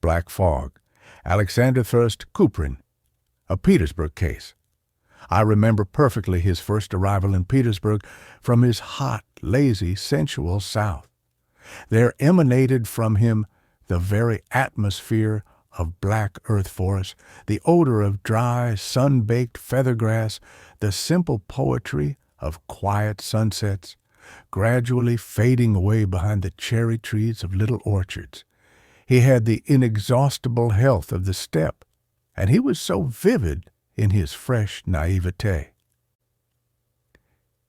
black fog. Alexander KUPRIN, a Petersburg case. I remember perfectly his first arrival in Petersburg from his hot, lazy, sensual South. There emanated from him the very atmosphere of black earth forests, the odor of dry, sun-baked feathergrass, the simple poetry of quiet sunsets, gradually fading away behind the cherry trees of little orchards. He had the inexhaustible health of the steppe, and he was so vivid in his fresh naivete.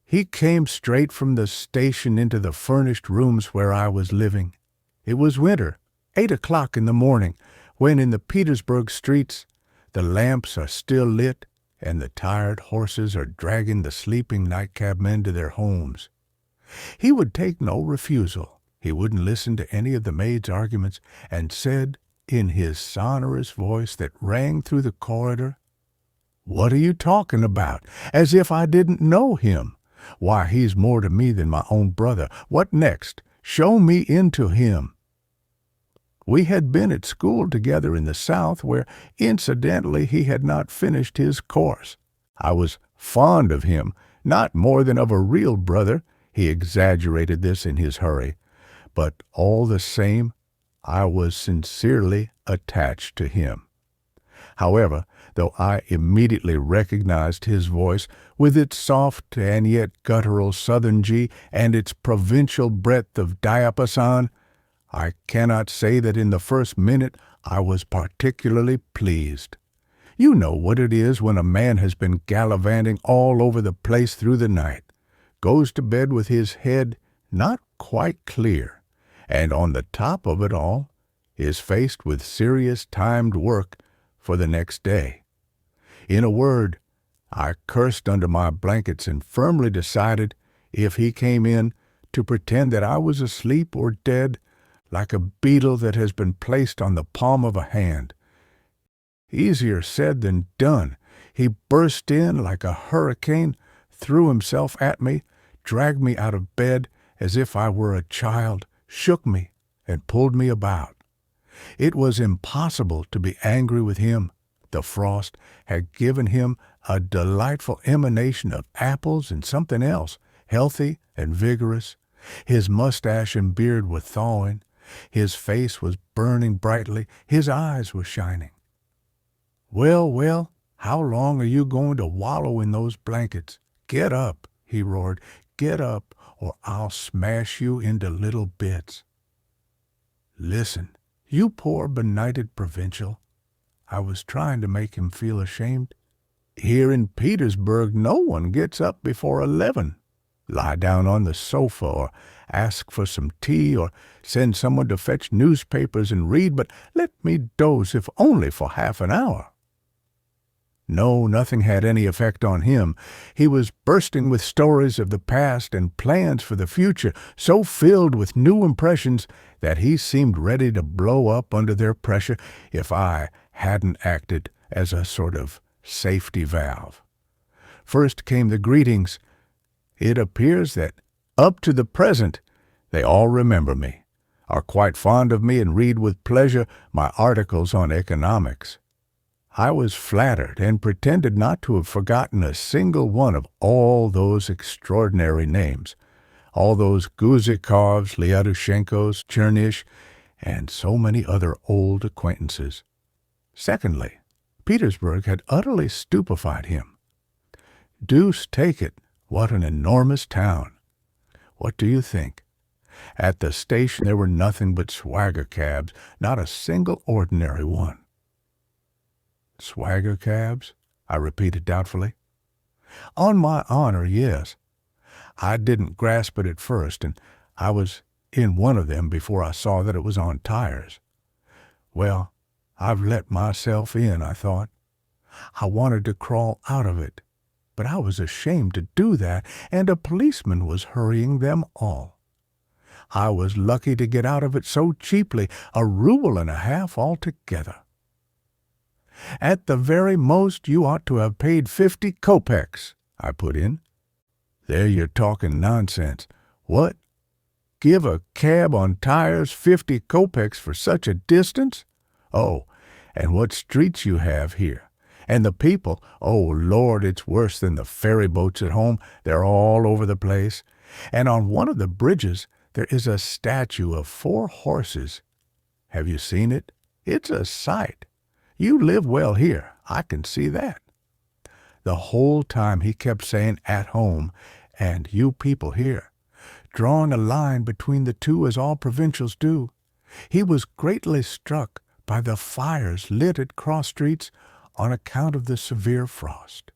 He came straight from the station into the furnished rooms where I was living. It was winter, 8 o'clock in the morning, when in the Petersburg streets the lamps are still lit and the tired horses are dragging the sleeping nightcabmen to their homes. He would take no refusal. He wouldn't listen to any of the maids' arguments, and said, in his sonorous voice that rang through the corridor, "What are you talking about?" As if I didn't know him. "Why, he's more to me than my own brother. What next? Show me into him." We had been at school together in the South, where, incidentally, he had not finished his course. I was fond of him, not more than of a real brother. He exaggerated this in his hurry. But all the same, I was sincerely attached to him. However, though I immediately recognized his voice, with its soft and yet guttural Southern G and its provincial breadth of diapason, I cannot say that in the first minute I was particularly pleased. You know what it is when a man has been gallivanting all over the place through the night, goes to bed with his head not quite clear, and on the top of it all is faced with serious timed work for the next day. In a word, I cursed under my blankets and firmly decided, if he came in, to pretend that I was asleep or dead, like a beetle that has been placed on the palm of a hand. Easier said than done. He burst in like a hurricane, threw himself at me, dragged me out of bed as if I were a child, shook me, and pulled me about. It was impossible to be angry with him. The frost had given him a delightful emanation of apples and something else, healthy and vigorous. His mustache and beard were thawing. His face was burning brightly. His eyes were shining. "Well, well, how long are you going to wallow in those blankets? Get up," he roared. "Get up, or I'll smash you into little bits." "Listen, you poor benighted provincial." I was trying to make him feel ashamed. "Here in Petersburg no one gets up before 11. Lie down on the sofa, or ask for some tea, or send someone to fetch newspapers and read, but let me doze if only for half an hour." No, nothing had any effect on him. He was bursting with stories of the past and plans for the future, so filled with new impressions that he seemed ready to blow up under their pressure if I hadn't acted as a sort of safety valve. First came the greetings. It appears that, up to the present, they all remember me, are quite fond of me, and read with pleasure my articles on economics. I was flattered and pretended not to have forgotten a single one of all those extraordinary names, all those Guzikovs, Lyadushenkos, Chernish, and so many other old acquaintances. Secondly, Petersburg had utterly stupefied him. Deuce take it, what an enormous town! What do you think? At the station there were nothing but swagger cabs, not a single ordinary one. "Swagger cabs?" I repeated doubtfully. "On my honor, yes. I didn't grasp it at first, and I was in one of them before I saw that it was on tires. Well, I've let myself in, I thought. I wanted to crawl out of it, but I was ashamed to do that, and a policeman was hurrying them all. I was lucky to get out of it so cheaply, 1.50 rubles altogether. "At the very most, you ought to have paid 50 kopecks, I put in. "There you're talking nonsense. What? Give a cab on tires 50 kopecks for such a distance? Oh, and what streets you have here. And the people, oh Lord, it's worse than the ferry boats at home. They're all over the place. And on one of the bridges, there is a statue of 4 horses. Have you seen it? It's a sight. You live well here, I can see that. The whole time he kept saying at home, and you people here, drawing a line between the two as all provincials do. He was greatly struck by the fires lit at cross streets on account of the severe frost.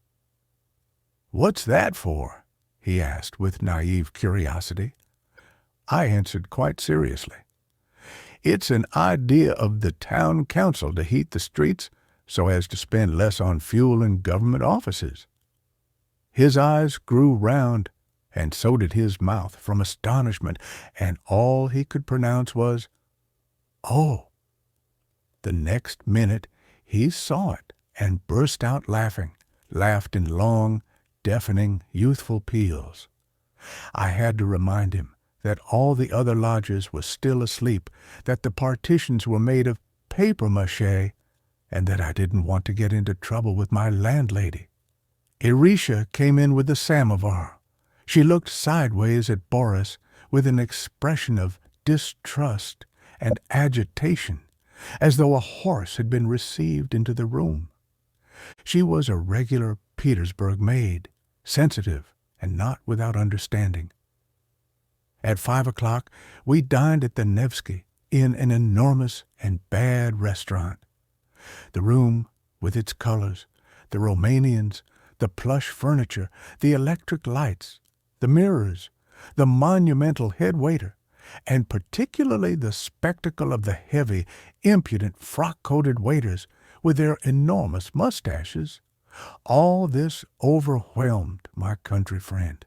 "What's that for?" he asked with naive curiosity. I answered quite seriously. "It's an idea of the town council to heat the streets so as to spend less on fuel in government offices." His eyes grew round, and so did his mouth from astonishment, and all he could pronounce was, "Oh." The next minute he saw it and burst out laughing, laughed in long, deafening, youthful peals. I had to remind him that all the other lodgers were still asleep, that the partitions were made of papier-mâché, and that I didn't want to get into trouble with my landlady. Irisha came in with the samovar. She looked sideways at Boris with an expression of distrust and agitation, as though a horse had been received into the room. She was a regular Petersburg maid, sensitive and not without understanding. At 5 o'clock we dined at the Nevsky in an enormous and bad restaurant. The room, with its colors, the Romanians, the plush furniture, the electric lights, the mirrors, the monumental head waiter, and particularly the spectacle of the heavy, impudent, frock-coated waiters with their enormous mustaches, all this overwhelmed my country friend.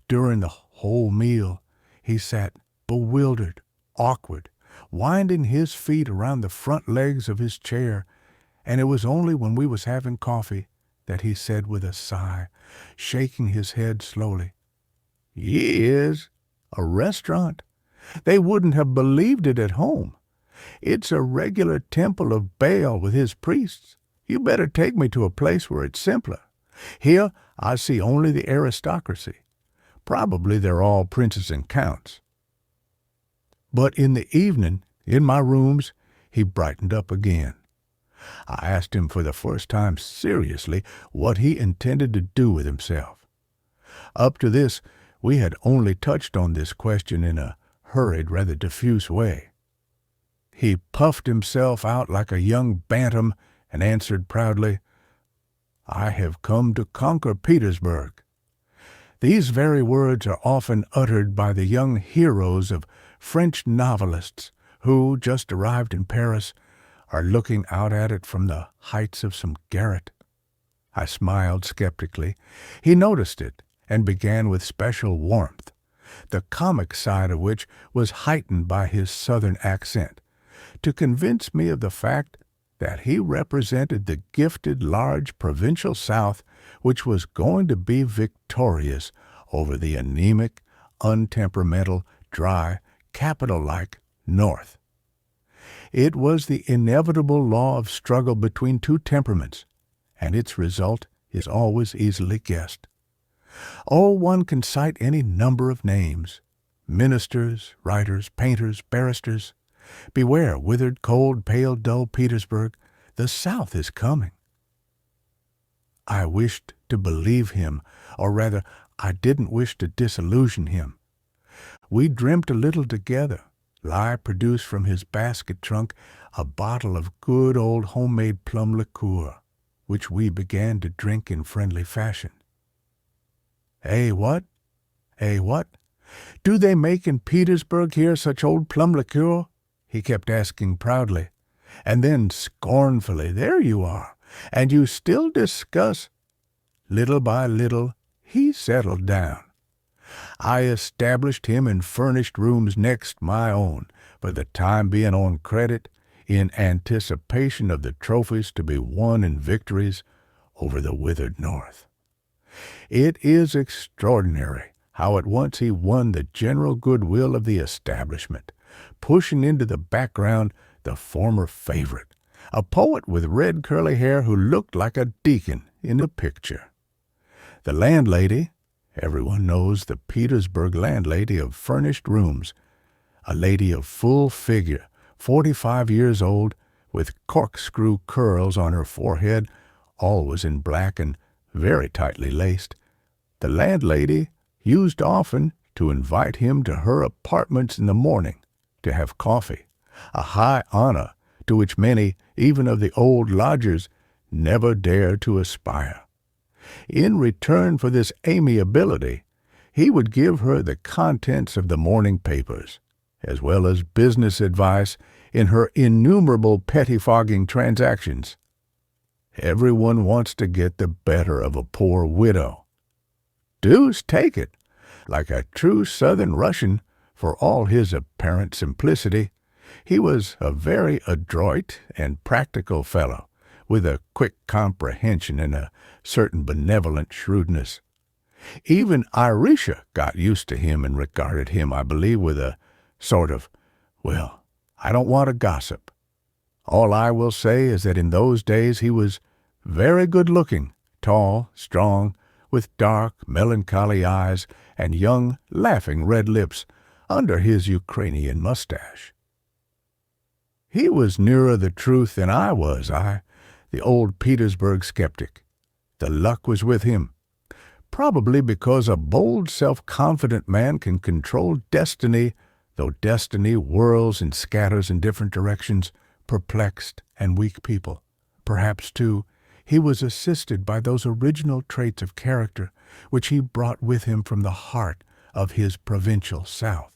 During the whole meal he sat bewildered, awkward, winding his feet around the front legs of his chair, and it was only when we was having coffee that he said with a sigh, shaking his head slowly, "Yes, a restaurant. They wouldn't have believed it at home. It's a regular temple of Baal with his priests. You better take me to a place where it's simpler. Here I see only the aristocracy. Probably they're all princes and counts." But in the evening, in my rooms, he brightened up again. I asked him for the first time seriously what he intended to do with himself. Up to this, we had only touched on this question in a hurried, rather diffuse way. He puffed himself out like a young bantam and answered proudly, "I have come to conquer Petersburg." These very words are often uttered by the young heroes of French novelists who, just arrived in Paris, are looking out at it from the heights of some garret. I smiled skeptically. He noticed it and began with special warmth, the comic side of which was heightened by his southern accent, to convince me of the fact that he represented the gifted, large provincial South which was going to be victorious over the anemic, untemperamental, dry, capital-like North. It was the inevitable law of struggle between two temperaments, and its result is always easily guessed. Oh, one can cite any number of names: ministers, writers, painters, barristers. Beware, withered, cold, pale, dull Petersburg, the South is coming. I wished to believe him, or rather, I didn't wish to disillusion him. We dreamt a little together. Lai produced from his basket trunk a bottle of good old homemade plum liqueur, which we began to drink in friendly fashion. "Eh, what? Eh, what? Do they make in Petersburg here such old plum liqueur?" he kept asking proudly. And then scornfully, "There you are, and you still discuss." Little by little, he settled down. I established him in furnished rooms next my own, for the time being on credit, in anticipation of the trophies to be won in victories over the withered North. It is extraordinary how at once he won the general goodwill of the establishment, pushing into the background the former favorite, a poet with red curly hair who looked like a deacon in the picture. The landlady, everyone knows the Petersburg landlady of furnished rooms, a lady of full figure, 45 years old, with corkscrew curls on her forehead, always in black and very tightly laced. The landlady used often to invite him to her apartments in the morning to have coffee, a high honor to which many, even of the old lodgers, never dared to aspire. In return for this amiability, he would give her the contents of the morning papers, as well as business advice in her innumerable pettifogging transactions. Everyone wants to get the better of a poor widow. Deuce take it! Like a true Southern Russian, for all his apparent simplicity, he was a very adroit and practical fellow, with a quick comprehension and a certain benevolent shrewdness. Even Irisha got used to him and regarded him, I believe, with a sort of, well, I don't want to gossip. All I will say is that in those days he was very good-looking, tall, strong, with dark, melancholy eyes and young, laughing red lips under his Ukrainian mustache. He was nearer the truth than I was, the old Petersburg skeptic. The luck was with him, probably because a bold, self-confident man can control destiny, though destiny whirls and scatters in different directions, perplexed and weak people. Perhaps, too, he was assisted by those original traits of character which he brought with him from the heart of his provincial South.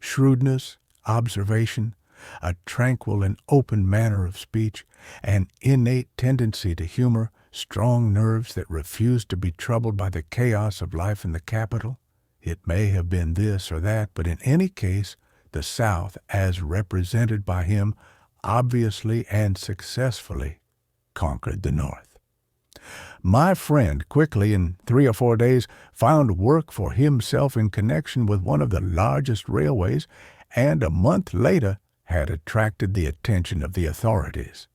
Shrewdness, observation, a tranquil and open manner of speech, an innate tendency to humor, strong nerves that refused to be troubled by the chaos of life in the capital. It may have been this or that, but in any case, the South, as represented by him, obviously and successfully conquered the North. My friend quickly, in 3 or 4 days, found work for himself in connection with one of the largest railways, and a month later had attracted the attention of the authorities.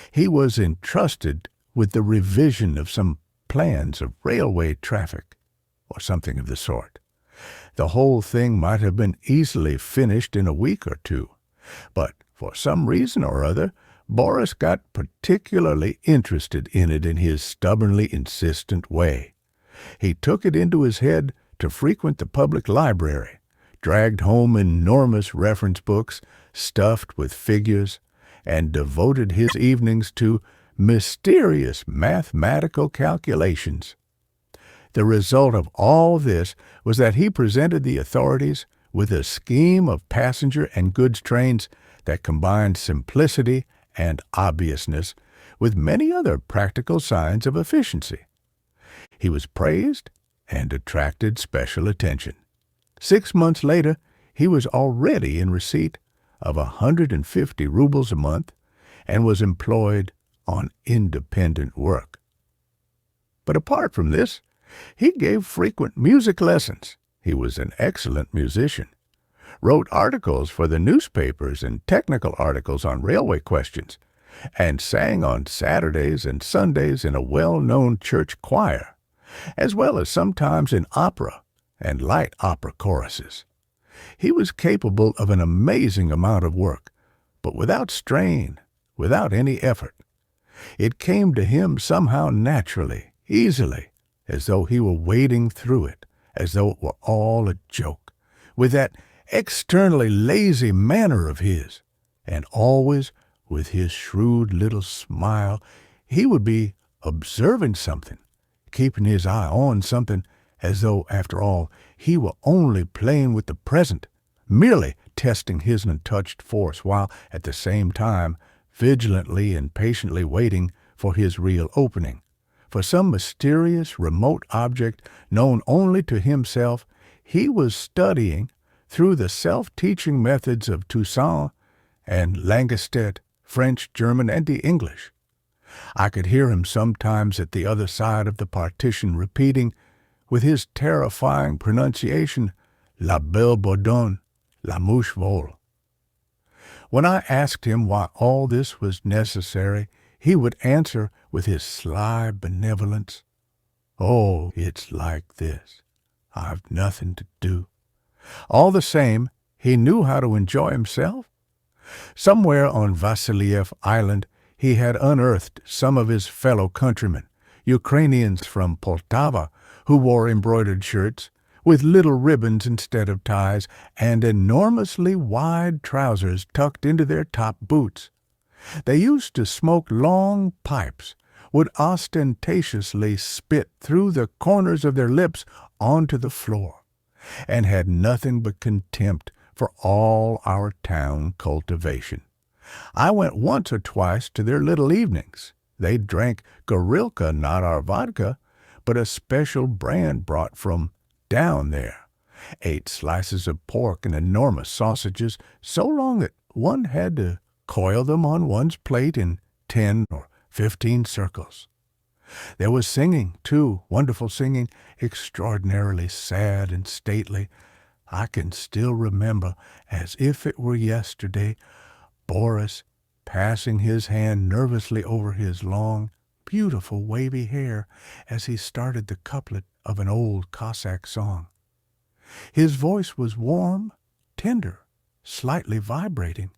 He was entrusted with the revision of some plans of railway traffic, or something of the sort. The whole thing might have been easily finished in a week or two, but for some reason or other, Boris got particularly interested in it in his stubbornly insistent way. He took it into his head to frequent the public library, dragged home enormous reference books stuffed with figures, and devoted his evenings to mysterious mathematical calculations. The result of all this was that he presented the authorities with a scheme of passenger and goods trains that combined simplicity and obviousness with many other practical signs of efficiency. He was praised and attracted special attention. 6 months later, he was already in receipt of 150 rubles a month and was employed on independent work. But apart from this, he gave frequent music lessons. He was an excellent musician, wrote articles for the newspapers and technical articles on railway questions, and sang on Saturdays and Sundays in a well-known church choir, as well as sometimes in opera and light opera choruses. He was capable of an amazing amount of work, but without strain, without any effort. It came to him somehow naturally, easily, as though he were wading through it, as though it were all a joke, with that externally lazy manner of his, and always with his shrewd little smile. He would be observing something, keeping his eye on something, as though, after all, he were only playing with the present, merely testing his untouched force, while at the same time vigilantly and patiently waiting for his real opening. For some mysterious, remote object known only to himself, he was studying through the self-teaching methods of Toussaint and Langostet, French, German, and the English. I could hear him sometimes at the other side of the partition repeating, with his terrifying pronunciation, La belle bourdonne, la mouche vole. When I asked him why all this was necessary, he would answer with his sly benevolence, "Oh, it's like this. I've nothing to do." All the same, he knew how to enjoy himself. Somewhere on Vasiliev Island, he had unearthed some of his fellow countrymen, Ukrainians from Poltava, who wore embroidered shirts, with little ribbons instead of ties, and enormously wide trousers tucked into their top boots. They used to smoke long pipes, would ostentatiously spit through the corners of their lips onto the floor, and had nothing but contempt for all our town cultivation. I went once or twice to their little evenings. They drank gorilka, not our vodka, but a special brand brought from down there, ate slices of pork and enormous sausages so long that one had to coil them on one's plate in 10 or 15 circles. There was singing, too, wonderful singing, extraordinarily sad and stately. I can still remember, as if it were yesterday, Boris passing his hand nervously over his long, beautiful wavy hair as he started the couplet of an old Cossack song. His voice was warm, tender, slightly vibrating,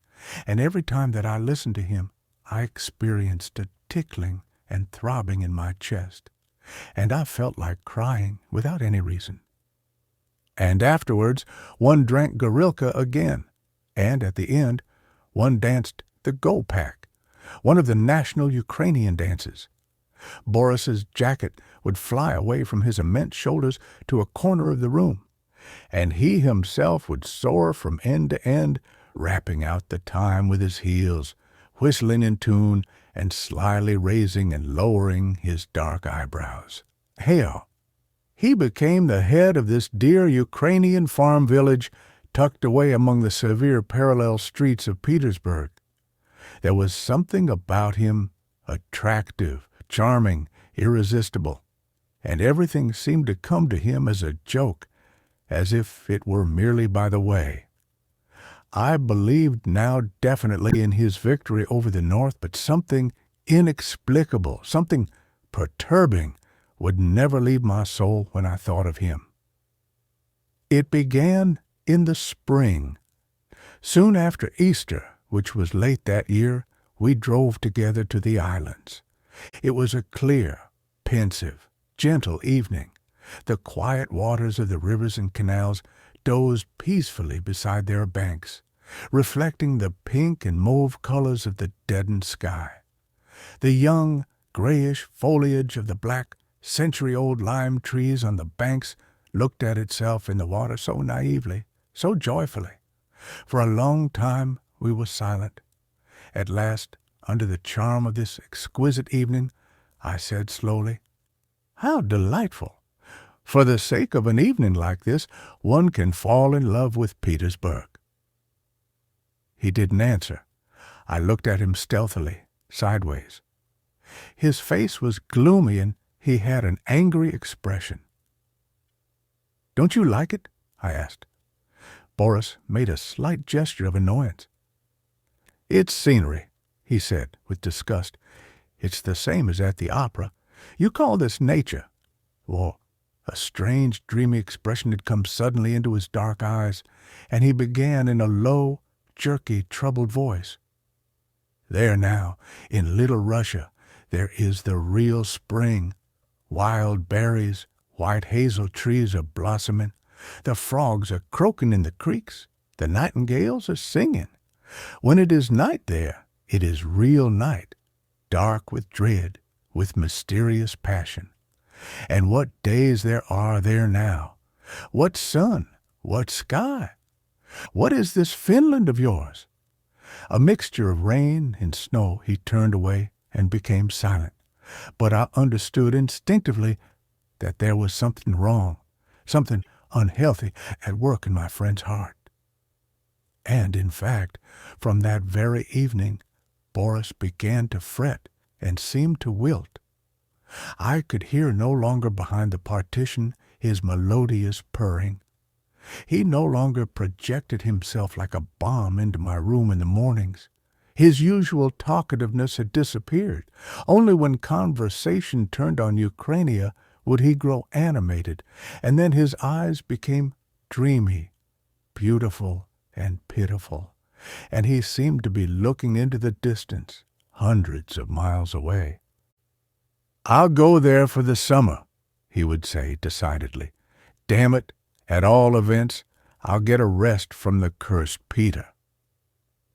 and every time that I listened to him, I experienced a tickling and throbbing in my chest, and I felt like crying without any reason. And afterwards, one drank gorilka again, and at the end, one danced the Gopak, one of the national Ukrainian dances. Boris's jacket would fly away from his immense shoulders to a corner of the room, and he himself would soar from end to end, rapping out the time with his heels, whistling in tune, and slyly raising and lowering his dark eyebrows. Hell, he became the head of this dear Ukrainian farm village tucked away among the severe parallel streets of Petersburg. There was something about him attractive, charming, irresistible, and everything seemed to come to him as a joke, as if it were merely by the way. I believed now definitely in his victory over the North, but something inexplicable, something perturbing, would never leave my soul when I thought of him. It began in the spring. Soon after Easter, which was late that year, we drove together to the islands. It was a clear, pensive, gentle evening. The quiet waters of the rivers and canals dozed peacefully beside their banks, reflecting the pink and mauve colors of the deadened sky. The young, grayish foliage of the black, century-old lime trees on the banks looked at itself in the water so naively, so joyfully. For a long time we were silent. At last, under the charm of this exquisite evening, I said slowly, "How delightful! For the sake of an evening like this, one can fall in love with Petersburg." He didn't answer. I looked at him stealthily, sideways. His face was gloomy and he had an angry expression. "Don't you like it?" I asked. Boris made a slight gesture of annoyance. "It's scenery," he said with disgust. "It's the same as at the opera. You call this nature." Well, a strange, dreamy expression had come suddenly into his dark eyes, and he began in a low, jerky, troubled voice. "There now, in Little Russia, there is the real spring. Wild berries, white hazel trees are blossoming. The frogs are croaking in the creeks. The nightingales are singing. When it is night there, it is real night, dark with dread, with mysterious passion. And what days there are there now! What sun! What sky! What is this Finland of yours?" A mixture of rain and snow, he turned away and became silent. But I understood instinctively that there was something wrong, something unhealthy at work in my friend's heart. And, in fact, from that very evening, Boris began to fret and seemed to wilt. I could hear no longer behind the partition his melodious purring. He no longer projected himself like a bomb into my room in the mornings. His usual talkativeness had disappeared. Only when conversation turned on Ukrainia would he grow animated, and then his eyes became dreamy, beautiful, and pitiful, and he seemed to be looking into the distance, hundreds of miles away. "I'll go there for the summer," he would say decidedly. "Damn it, at all events, I'll get a rest from the cursed Peter."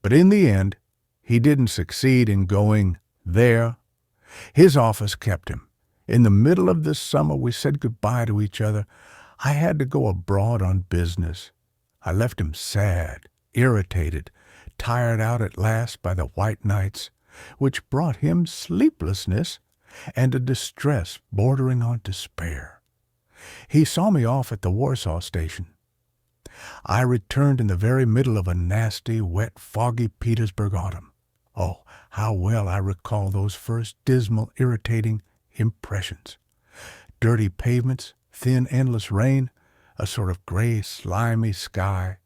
But in the end, he didn't succeed in going there. His office kept him. In the middle of this summer, we said goodbye to each other. I had to go abroad on business. I left him sad, irritated, tired out at last by the white nights, which brought him sleeplessness and a distress bordering on despair. He saw me off at the Warsaw station. I returned in the very middle of a nasty, wet, foggy Petersburg autumn. Oh, how well I recall those first dismal, irritating impressions. Dirty pavements, thin, endless rain, a sort of gray, slimy sky,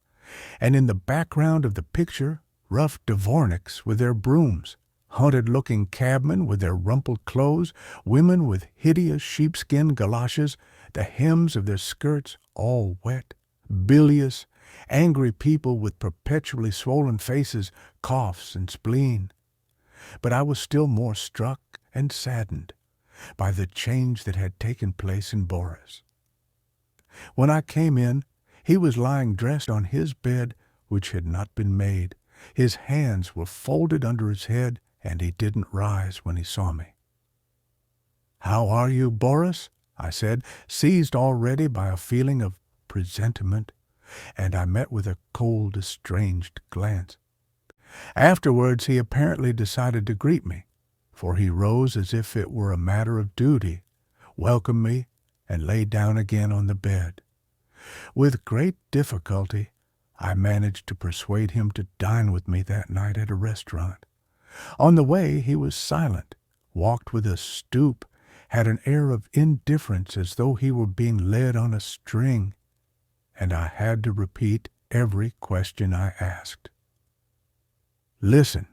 and in the background of the picture, rough dvorniks with their brooms, hunted-looking cabmen with their rumpled clothes, women with hideous sheepskin galoshes, the hems of their skirts all wet, bilious, angry people with perpetually swollen faces, coughs, and spleen. But I was still more struck and saddened by the change that had taken place in Boris. When I came in, he was lying dressed on his bed, which had not been made. His hands were folded under his head, and he didn't rise when he saw me. "How are you, Boris?" I said, seized already by a feeling of presentiment, and I met with a cold, estranged glance. Afterwards he apparently decided to greet me, for he rose as if it were a matter of duty, welcomed me, and lay down again on the bed. With great difficulty I managed to persuade him to dine with me that night at a restaurant. On the way he was silent, walked with a stoop, had an air of indifference as though he were being led on a string, and I had to repeat every question I asked. "Listen,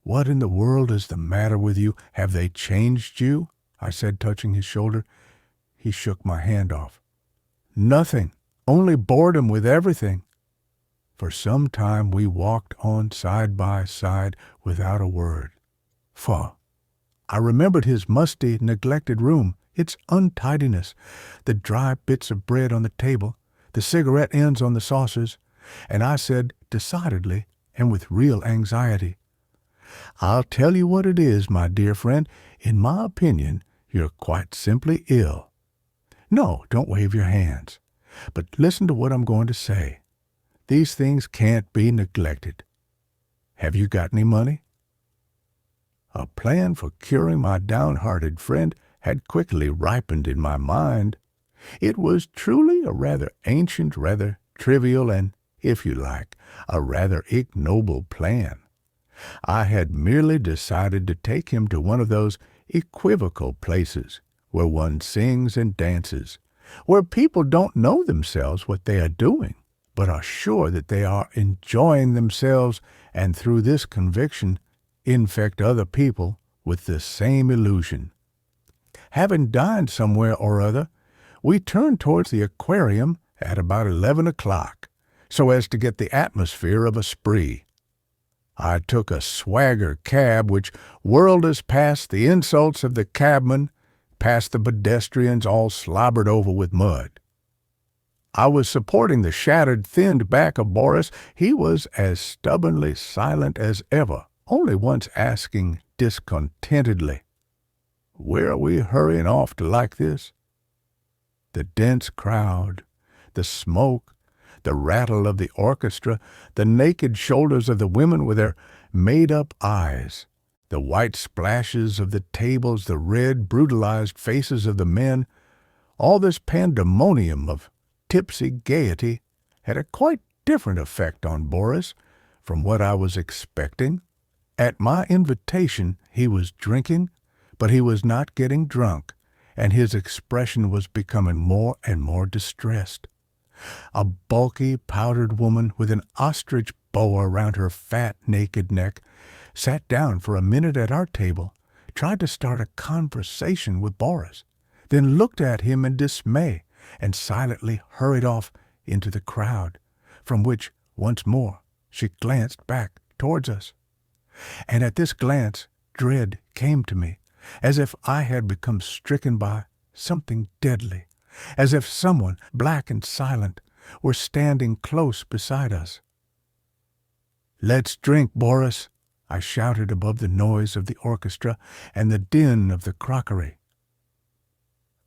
what in the world is the matter with you? Have they changed you?" I said, touching his shoulder. He shook my hand off. "Nothing, only boredom with everything." For some time we walked on side by side without a word. Pho! I remembered his musty, neglected room, its untidiness, the dry bits of bread on the table, the cigarette ends on the saucers, and I said decidedly and with real anxiety, "I'll tell you what it is, my dear friend. In my opinion, you're quite simply ill. No, don't wave your hands. But listen to what I'm going to say. These things can't be neglected. Have you got any money?" A plan for curing my downhearted friend had quickly ripened in my mind. It was truly a rather ancient, rather trivial, and, if you like, a rather ignoble plan. I had merely decided to take him to one of those equivocal places where one sings and dances, where people don't know themselves what they are doing, but are sure that they are enjoying themselves, and through this conviction infect other people with the same illusion. Having dined somewhere or other, we turned towards the aquarium at about 11 o'clock, so as to get the atmosphere of a spree. I took a swagger cab which whirled us past the insults of the cabman, past the pedestrians all slobbered over with mud. I was supporting the shattered, thinned back of Boris. He was as stubbornly silent as ever, only once asking discontentedly, "Where are we hurrying off to like this?" The dense crowd, the smoke, the rattle of the orchestra, the naked shoulders of the women with their made-up eyes, the white splashes of the tables, the red, brutalized faces of the men, all this pandemonium of tipsy gaiety had a quite different effect on Boris from what I was expecting. At my invitation he was drinking, but he was not getting drunk, and his expression was becoming more and more distressed. A bulky, powdered woman with an ostrich boa around her fat, naked neck sat down for a minute at our table, tried to start a conversation with Boris, then looked at him in dismay and silently hurried off into the crowd, from which, once more, she glanced back towards us. And at this glance, dread came to me, as if I had become stricken by something deadly, as if someone, black and silent, were standing close beside us. "Let's drink, Boris," I shouted above the noise of the orchestra and the din of the crockery.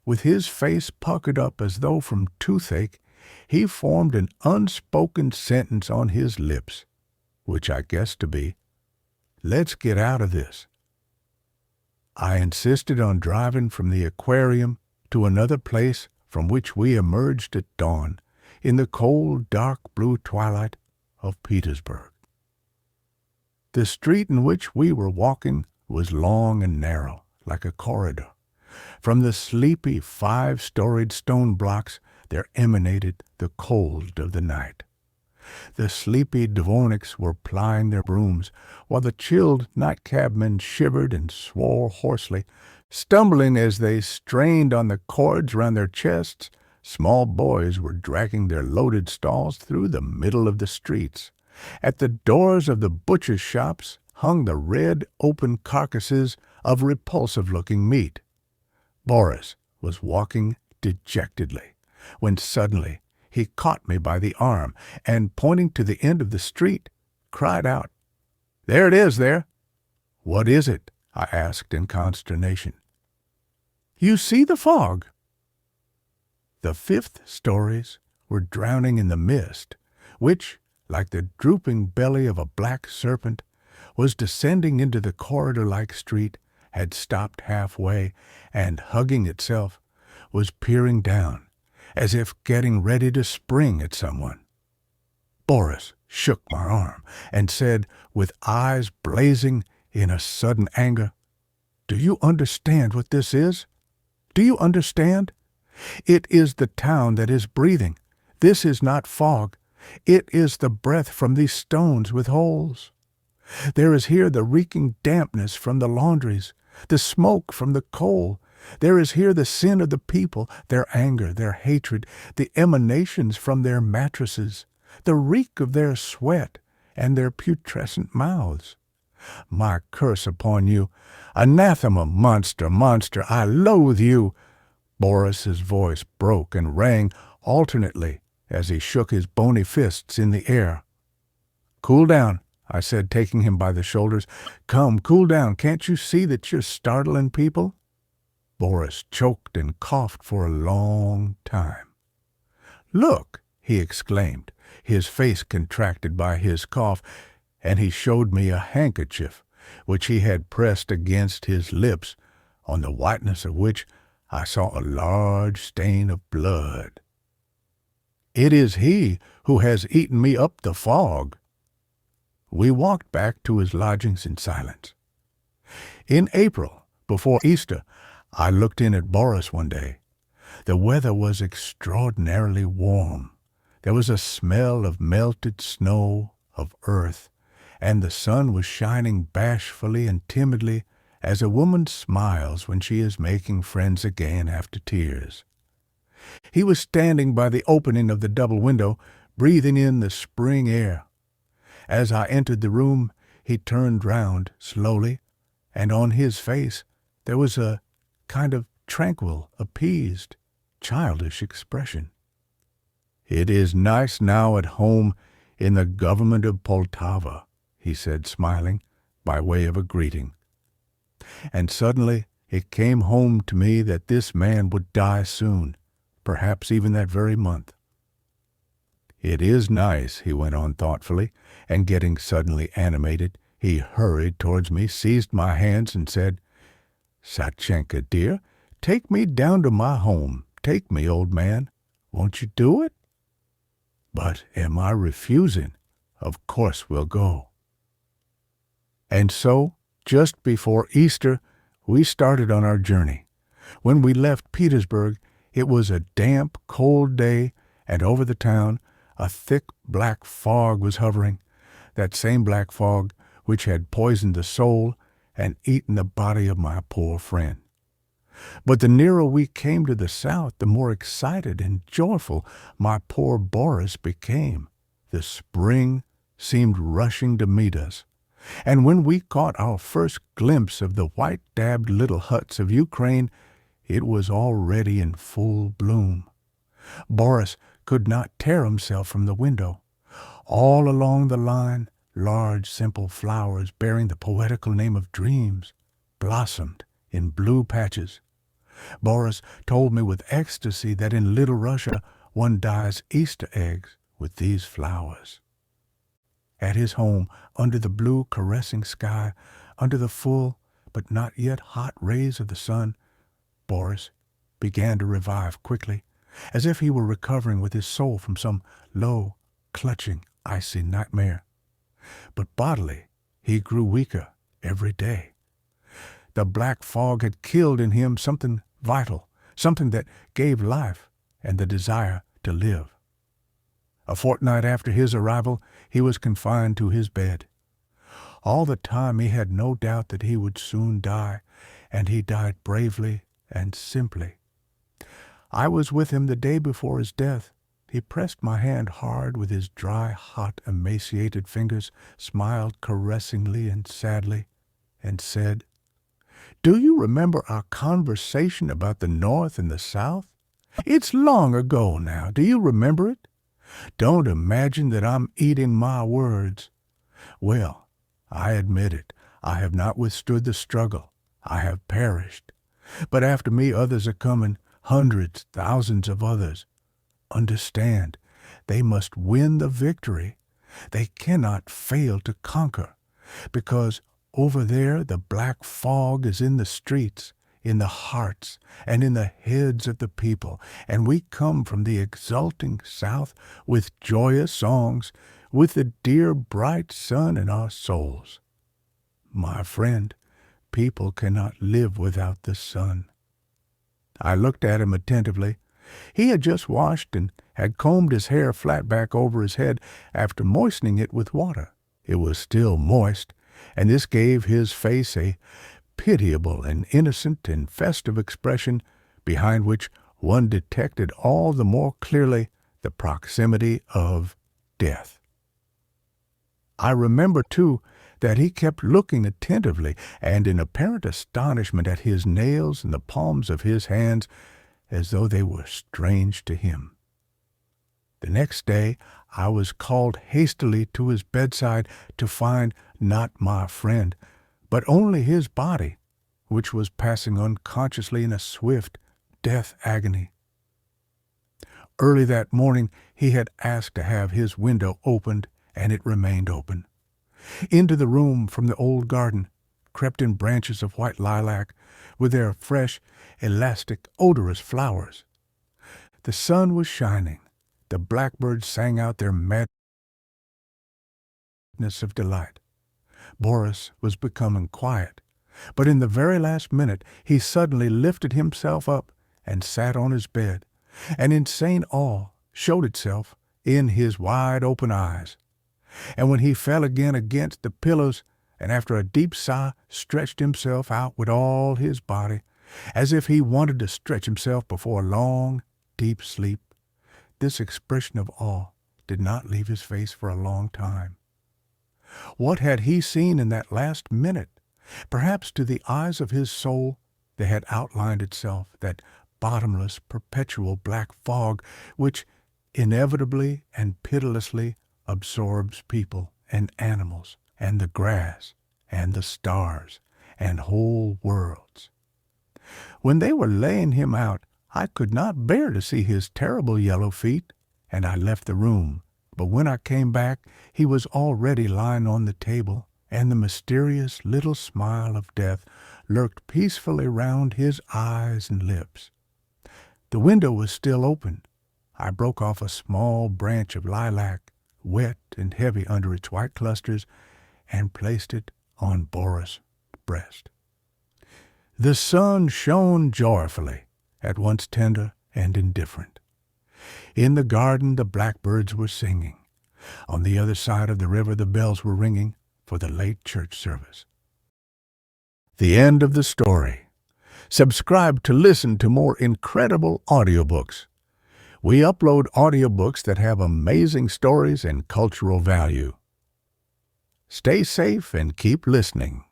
With his face puckered up as though from toothache, he formed an unspoken sentence on his lips, which I guessed to be, "Let's get out of this." I insisted on driving from the aquarium to another place from which we emerged at dawn in the cold, dark blue twilight of Petersburg. The street in which we were walking was long and narrow, like a corridor. From the sleepy 5-storied stone blocks there emanated the cold of the night. The sleepy dvorniks were plying their brooms, while the chilled night-cabmen shivered and swore hoarsely. Stumbling as they strained on the cords round their chests, small boys were dragging their loaded stalls through the middle of the streets. At the doors of the butcher's shops hung the red, open carcasses of repulsive-looking meat. Boris was walking dejectedly, when suddenly he caught me by the arm and, pointing to the end of the street, cried out, "There it is, there!" "What is it?" I asked in consternation. "You see the fog?" The 5th stories were drowning in the mist, which, like the drooping belly of a black serpent, was descending into the corridor-like street, had stopped halfway, and, hugging itself, was peering down, as if getting ready to spring at someone. Boris shook my arm and said, with eyes blazing in a sudden anger, "Do you understand what this is? Do you understand? It is the town that is breathing. This is not fog. It is the breath from these stones with holes. There is here the reeking dampness from the laundries, the smoke from the coal. There is here the sin of the people, their anger, their hatred, the emanations from their mattresses, the reek of their sweat, and their putrescent mouths. My curse upon you! Anathema, monster, monster, I loathe you!" Boris's voice broke and rang alternately as he shook his bony fists in the air. "Cool down," I said, taking him by the shoulders. "Come, cool down. Can't you see that you're startling people?" Boris choked and coughed for a long time. "Look," he exclaimed, his face contracted by his cough, and he showed me a handkerchief which he had pressed against his lips, on the whiteness of which I saw a large stain of blood. "It is he who has eaten me up the fog." We walked back to his lodgings in silence. In April, before Easter, I looked in at Boris one day. The weather was extraordinarily warm. There was a smell of melted snow, of earth, and the sun was shining bashfully and timidly as a woman smiles when she is making friends again after tears. He was standing by the opening of the double window, breathing in the spring air. As I entered the room, he turned round slowly, and on his face there was a kind of tranquil, appeased, childish expression. "It is nice now at home in the government of Poltava," he said, smiling, by way of a greeting. And suddenly it came home to me that this man would die soon, perhaps even that very month. "It is nice," he went on thoughtfully, and getting suddenly animated, he hurried towards me, seized my hands, and said, "Satchenka, dear, take me down to my home. Take me, old man. Won't you do it?" "But am I refusing? Of course we'll go." And so, just before Easter, we started on our journey. When we left Petersburg, it was a damp, cold day, and over the town a thick black fog was hovering, that same black fog which had poisoned the soul and eaten the body of my poor friend. But the nearer we came to the south, the more excited and joyful my poor Boris became. The spring seemed rushing to meet us, and when we caught our first glimpse of the white-dabbed little huts of Ukraine, it was already in full bloom. Boris could not tear himself from the window. All along the line, large, simple flowers bearing the poetical name of dreams blossomed in blue patches. Boris told me with ecstasy that in Little Russia one dyes Easter eggs with these flowers. At his home, under the blue caressing sky, under the full but not yet hot rays of the sun, Boris began to revive quickly, as if he were recovering with his soul from some low, clutching, icy nightmare. But bodily he grew weaker every day. The black fog had killed in him something vital, something that gave life and the desire to live. A fortnight after his arrival, he was confined to his bed. All the time he had no doubt that he would soon die, and he died bravely and simply. I was with him the day before his death. He pressed my hand hard with his dry, hot, emaciated fingers, smiled caressingly and sadly, and said, "Do you remember our conversation about the North and the South? It's long ago now. Do you remember it? Don't imagine that I'm eating my words. Well, I admit it. I have not withstood the struggle. I have perished. But after me others are coming, hundreds, thousands of others. Understand, they must win the victory. They cannot fail to conquer, because over there the black fog is in the streets, in the hearts, and in the heads of the people, and we come from the exulting South with joyous songs, with the dear bright sun in our souls. My friend, people cannot live without the sun." I looked at him attentively. He had just washed and had combed his hair flat back over his head after moistening it with water. It was still moist, and this gave his face a pitiable and innocent and festive expression behind which one detected all the more clearly the proximity of death. I remember, too, that he kept looking attentively and in apparent astonishment at his nails and the palms of his hands, as though they were strange to him. The next day I was called hastily to his bedside to find not my friend, but only his body, which was passing unconsciously in a swift death agony. Early that morning he had asked to have his window opened, and it remained open. Into the room from the old garden crept in branches of white lilac, with their fresh, elastic, odorous flowers. The sun was shining. The blackbirds sang out their madness of delight. Boris was becoming quiet, but in the very last minute he suddenly lifted himself up and sat on his bed. An insane awe showed itself in his wide-open eyes. And when he fell again against the pillows, and after a deep sigh stretched himself out with all his body, as if he wanted to stretch himself before a long, deep sleep, this expression of awe did not leave his face for a long time. What had he seen in that last minute? Perhaps to the eyes of his soul there had outlined itself that bottomless, perpetual black fog which inevitably and pitilessly absorbs people and animals and the grass and the stars and whole worlds. When they were laying him out, I could not bear to see his terrible yellow feet, and I left the room. But when I came back, he was already lying on the table, and the mysterious little smile of death lurked peacefully round his eyes and lips. The window was still open. I broke off a small branch of lilac, wet and heavy under its white clusters, and placed it on Boris' breast. The sun shone joyfully, at once tender and indifferent. In the garden the blackbirds were singing. On the other side of the river the bells were ringing for the late church service. The end of the story. Subscribe to listen to more incredible audiobooks. We upload audiobooks that have amazing stories and cultural value. Stay safe and keep listening.